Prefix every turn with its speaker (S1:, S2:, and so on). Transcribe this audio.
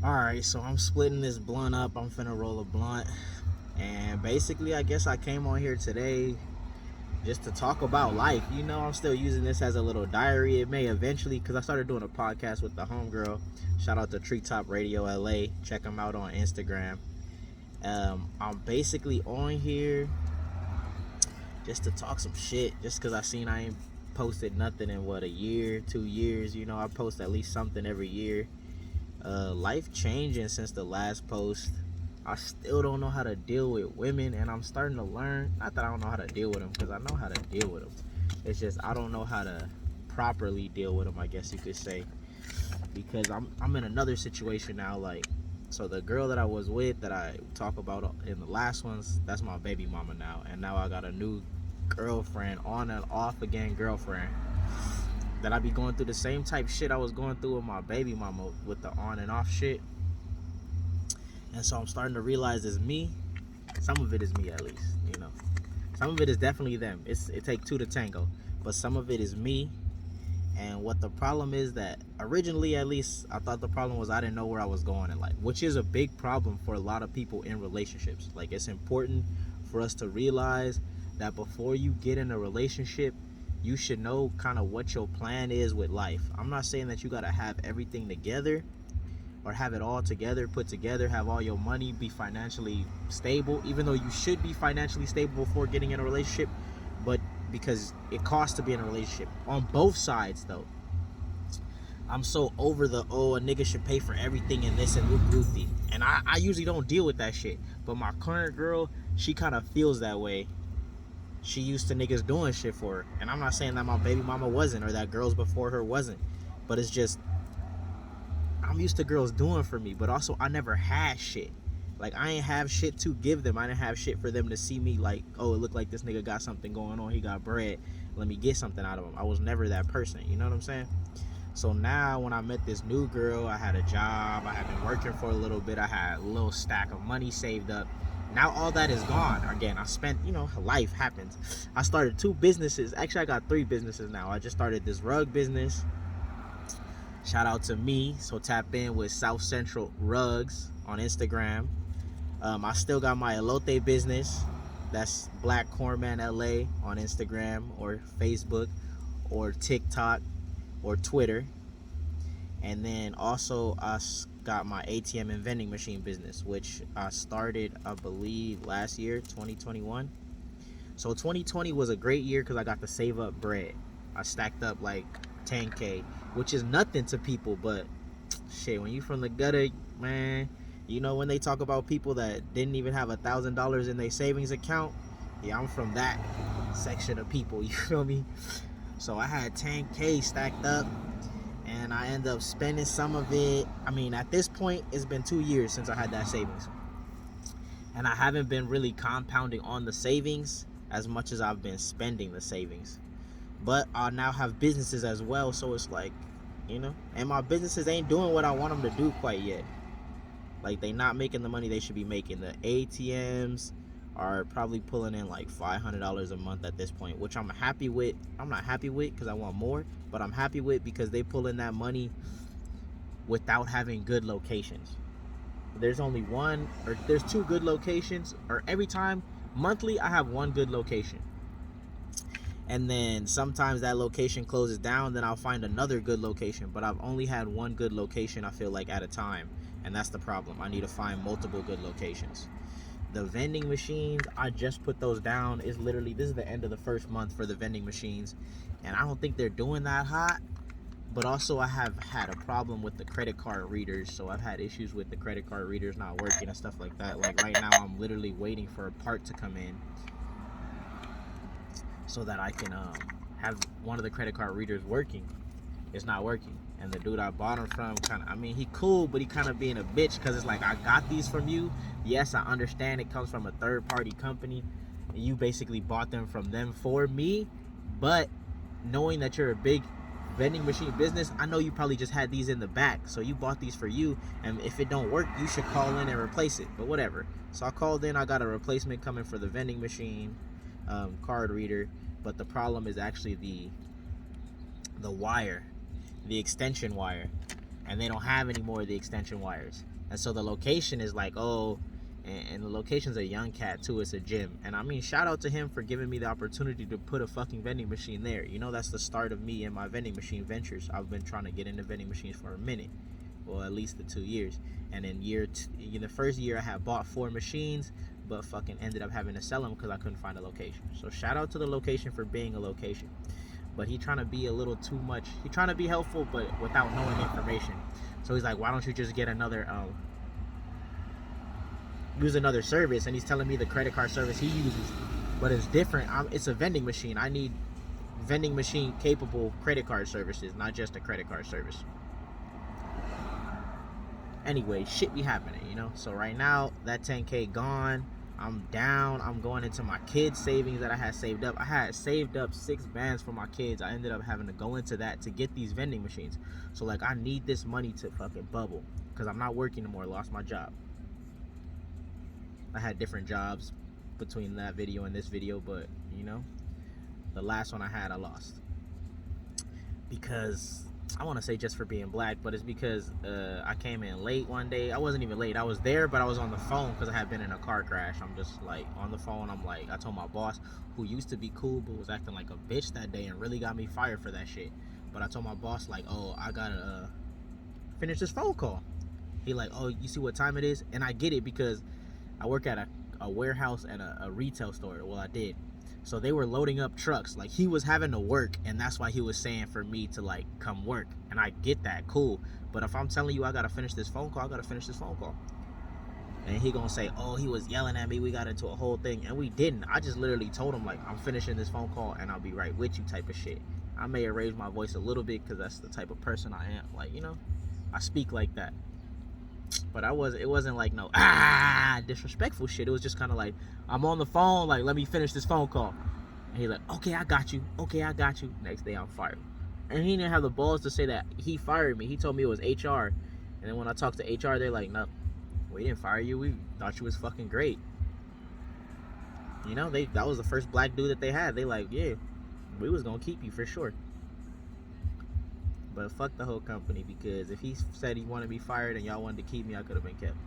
S1: Alright, so I'm splitting this blunt up. I'm finna roll a blunt. And basically, I guess I came on here today just to talk about life. I'm still using this as a little diary. It may eventually, because I started doing a podcast with the homegirl. Shout out to Treetop Radio LA. Check them out on Instagram. I'm basically on here just to talk some shit. Just because I seen I ain't posted nothing in a year, 2 years. I post at least something every year. Life changing since the last post. I still don't know how to deal with women, and I'm starting to learn. Not that I don't know how to deal with them, because I know how to deal with them. It's just I don't know how to properly deal with them, I guess you could say, because I'm in another situation now. Like, so the girl that I was with, that I talk about in the last ones, that's my baby mama now, and now I got a new girlfriend, on and off again girlfriend, that I be going through the same type shit I was going through with my baby mama, with the on and off shit. And so I'm starting to realize it's me. Some of it is me, at least. Some of it is definitely them. It takes two to tango. But some of it is me. And what the problem is, that originally, at least, I thought the problem was I didn't know where I was going in life, which is a big problem for a lot of people in relationships. Like, it's important for us to realize that before you get in a relationship, you should know kind of what your plan is with life. I'm not saying that you got to have everything together, or have it all together, put together, have all your money, be financially stable, even though you should be financially stable before getting in a relationship. But because it costs to be in a relationship on both sides, though. I'm so over the, oh, a nigga should pay for everything and this and whoop. And I usually don't deal with that shit. But my current girl, she kind of feels that way. She used to niggas doing shit for her. And I'm not saying that my baby mama wasn't, or that girls before her wasn't. But it's just, I'm used to girls doing for me, but also I never had shit. Like, I ain't have shit to give them. I didn't have shit for them to see me like, oh, it looked like this nigga got something going on. He got bread. Let me get something out of him. I was never that person. You know what I'm saying? So now when I met this new girl, I had a job. I had been working for a little bit. I had a little stack of money saved up. Now all that is gone. Again, I spent, life happens. I started 2 businesses. Actually, I got 3 businesses now. I just started this rug business. Shout out to me. So tap in with South Central Rugs on Instagram. I still got my elote business. That's Black Cornman LA on Instagram or Facebook or TikTok or Twitter. And then also I got my ATM and vending machine business, which I started, I believe, last year, 2021. So 2020 was a great year because I got to save up bread. I stacked up like 10K, which is nothing to people, but shit, when you from the gutter, man, when they talk about people that didn't even have $1,000 in their savings account, yeah, I'm from that section of people. You feel me? So I had 10K stacked up, and I end up spending some of it. I mean, at this point, it's been 2 years since I had that savings, and I haven't been really compounding on the savings as much as I've been spending the savings. But I now have businesses as well, so it's like, and my businesses ain't doing what I want them to do quite yet. Like, they not making the money they should be making. The ATMs are probably pulling in like $500 a month at this point, which I'm happy with. I'm not happy with because I want more, but I'm happy with because they pull in that money without having good locations. There's only one, or there's 2 good locations, or every time monthly I have 1 good location. And then sometimes that location closes down, then I'll find another good location. But I've only had 1 good location, I feel like, at a time. And that's the problem. I need to find multiple good locations. The vending machines, I just put those down. It's literally, this is the end of the first month for the vending machines. And I don't think they're doing that hot. But also, I have had a problem with the credit card readers. So I've had issues with the credit card readers not working and stuff like that. Like, right now, I'm literally waiting for a part to come in so that I can have one of the credit card readers working. It's not working. And the dude I bought them from, he cool, but he kind of being a bitch, because it's like, I got these from you. Yes, I understand it comes from a third-party company, and you basically bought them from them for me. But knowing that you're a big vending machine business, I know you probably just had these in the back, so you bought these for you, and if it don't work, you should call in and replace it. But whatever. So I called in. I got a replacement coming for the vending machine card reader, but the problem is actually the wire, the extension wire. and they don't have any more of the extension wires. And so the location is like, oh, and the location's a Young Cat too. It's a gym. And I mean, shout out to him for giving me the opportunity to put a fucking vending machine there. You know, that's the start of me and my vending machine ventures. I've been trying to get into vending machines for a minute. Well, at least the 2 years. And in the first year I had bought 4 machines, but fucking ended up having to sell them because I couldn't find a location. So shout out to the location for being a location. But he trying to be a little too much. He trying to be helpful, but without knowing information. So he's like, why don't you just get use another service? And he's telling me the credit card service he uses, but it's different. It's a vending machine. I need vending machine capable credit card services, not just a credit card service. Anyway, shit be happening, you know. So right now that 10K gone. I'm down. I'm going into my kids' savings that I had saved up. I had saved up 6 bands for my kids. I ended up having to go into that to get these vending machines. So like, I need this money to fucking bubble because I'm not working anymore. Lost my job. I had different jobs between that video and this video, but you know, the last one I had, I lost because I want to say just for being black, but it's because I came in late one day. I wasn't even late. I was there, but I was on the phone because I had been in a car crash. I'm just like on the phone. I'm like, I told my boss, who used to be cool but was acting like a bitch that day and really got me fired for that shit. But I told my boss like, oh, I gotta finish this phone call. He like, oh, you see what time it is? And I get it because I work at a warehouse and a retail store. Well, I did. So they were loading up trucks. Like, he was having to work, and that's why he was saying for me to like come work. And I get that, cool. But if I'm telling you I gotta finish this phone call, I gotta finish this phone call. And he gonna say, oh, he was yelling at me, we got into a whole thing. And we didn't. I just literally told him like, I'm finishing this phone call and I'll be right with you type of shit. I may have raised my voice a little bit because that's the type of person I am. Like, you know, I speak like that. But it wasn't like no disrespectful shit. It was just kind of like, I'm on the phone, like, let me finish this phone call. And he's like, okay, I got you. Next day I'm fired. And he didn't have the balls to say that he fired me. He told me it was HR. And then when I talked to HR, they're like, no, we didn't fire you. We thought you was fucking great. You know, that was the first black dude that they had. They like, yeah, we was gonna keep you for sure. But fuck the whole company, because if he said he wanted me fired and y'all wanted to keep me, I could have been kept.